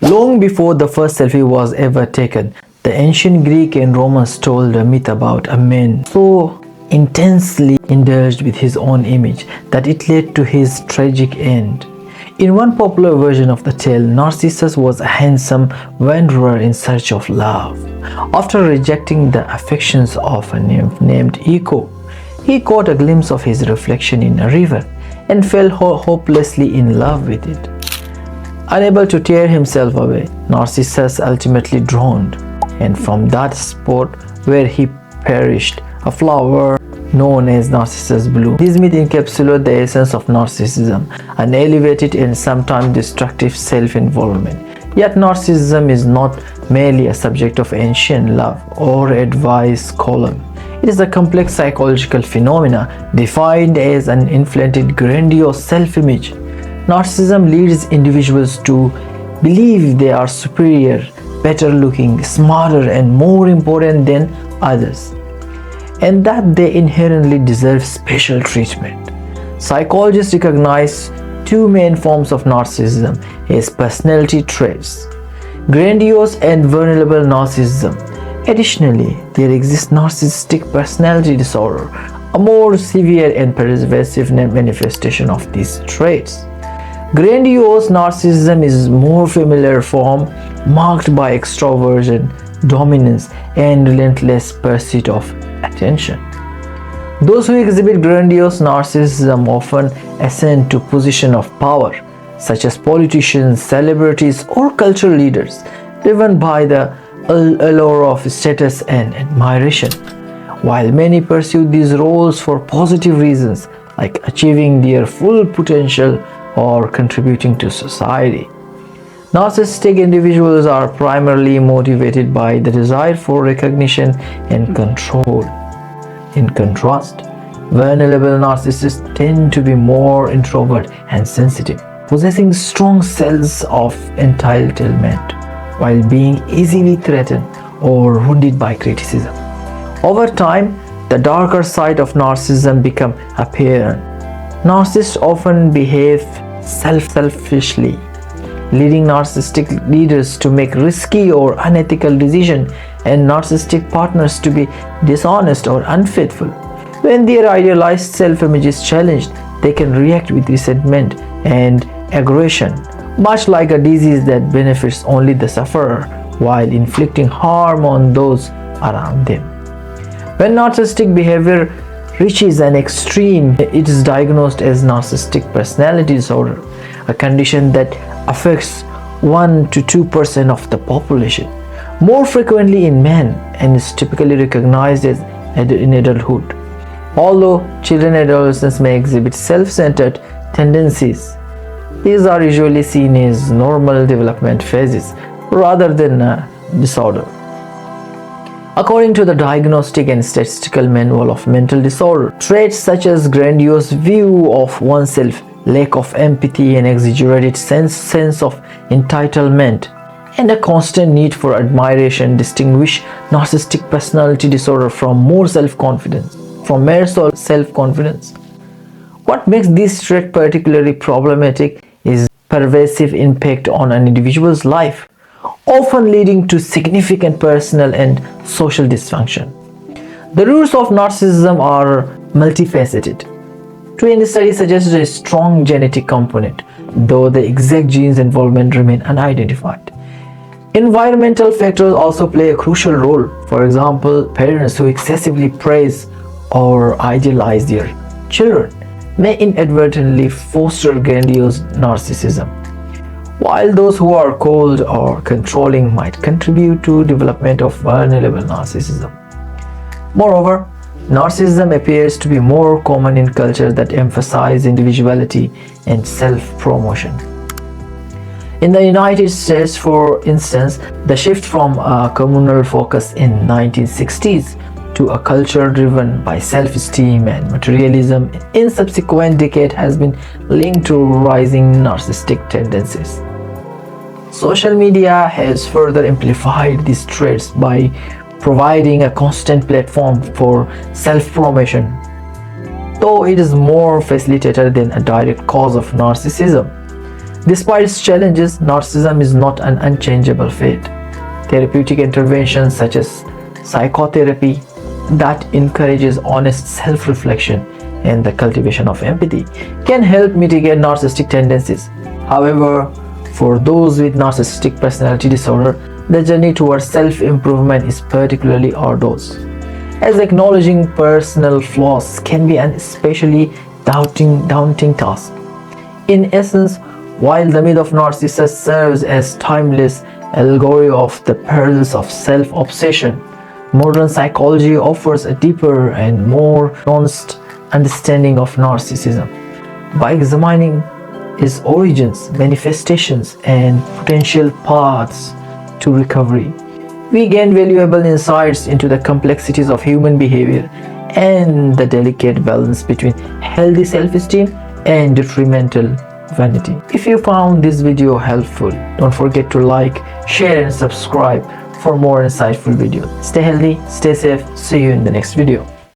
Long before the first selfie was ever taken, the ancient Greek and Romans told a myth about a man so intensely indulged with his own image that it led to his tragic end. In one popular version of the tale, Narcissus was a handsome wanderer in search of love. After rejecting the affections of a nymph named Echo, he caught a glimpse of his reflection in a river and fell hopelessly in love with it. Unable to tear himself away, Narcissus ultimately drowned, and from that spot where he perished, a flower known as Narcissus bloomed. This myth encapsulates the essence of narcissism, an elevated and sometimes destructive self-involvement. Yet narcissism is not merely a subject of ancient love or advice column. It is a complex psychological phenomena defined as an inflated, grandiose self-image. Narcissism leads individuals to believe they are superior, better looking, smarter, and more important than others, and that they inherently deserve special treatment. Psychologists recognize two main forms of narcissism as personality traits: grandiose and vulnerable narcissism. Additionally, there exists narcissistic personality disorder, a more severe and pervasive manifestation of these traits. Grandiose narcissism is a more familiar form, marked by extroversion, dominance, and relentless pursuit of attention. Those who exhibit grandiose narcissism often ascend to positions of power, such as politicians, celebrities, or cultural leaders, driven by the allure of status and admiration. While many pursue these roles for positive reasons, like achieving their full potential or contributing to society, narcissistic individuals are primarily motivated by the desire for recognition and control. In contrast, vulnerable narcissists tend to be more introvert and sensitive, possessing strong sense of entitlement while being easily threatened or wounded by criticism. Over time, the darker side of narcissism becomes apparent. Narcissists often behave selfishly, leading narcissistic leaders to make risky or unethical decisions and narcissistic partners to be dishonest or unfaithful. When their idealized self-image is challenged, they can react with resentment and aggression, much like a disease that benefits only the sufferer while inflicting harm on those around them. When narcissistic behavior reaches an extreme, it is diagnosed as narcissistic personality disorder, a condition that affects 1 to 2% of the population, more frequently in men, and is typically recognized as in adulthood. Although children and adolescents may exhibit self-centered tendencies, these are usually seen as normal development phases rather than a disorder. According to the Diagnostic and Statistical Manual of Mental Disorder, traits such as grandiose view of oneself, lack of empathy, and exaggerated sense of entitlement, and a constant need for admiration distinguish narcissistic personality disorder from mere self-confidence. What makes this trait particularly problematic is pervasive impact on an individual's life, often leading to significant personal and social dysfunction. The roots of narcissism are multifaceted. Twin studies suggest a strong genetic component, though the exact genes involvement remain unidentified. Environmental factors also play a crucial role. For example, parents who excessively praise or idealize their children may inadvertently foster grandiose narcissism, while those who are cold or controlling might contribute to development of vulnerable narcissism. Moreover, narcissism appears to be more common in cultures that emphasize individuality and self-promotion. In the United States, for instance, the shift from a communal focus in 1960s to a culture driven by self-esteem and materialism in subsequent decades has been linked to rising narcissistic tendencies. Social media has further amplified these traits by providing a constant platform for self-promotion, though it is more facilitated than a direct cause of narcissism. Despite its challenges, narcissism is not an unchangeable fate. Therapeutic interventions such as psychotherapy that encourages honest self-reflection and the cultivation of empathy can help mitigate narcissistic tendencies. However, for those with narcissistic personality disorder, the journey towards self-improvement is particularly arduous, as acknowledging personal flaws can be an especially daunting task. In essence, while the myth of Narcissus serves as timeless allegory of the perils of self-obsession, modern psychology offers a deeper and more nuanced understanding of narcissism. By examining its origins, manifestations, and potential paths to recovery, we gain valuable insights into the complexities of human behavior and the delicate balance between healthy self-esteem and detrimental vanity. If you found this video helpful, don't forget to like, share, and subscribe for more insightful videos. Stay healthy, stay safe. See you in the next video.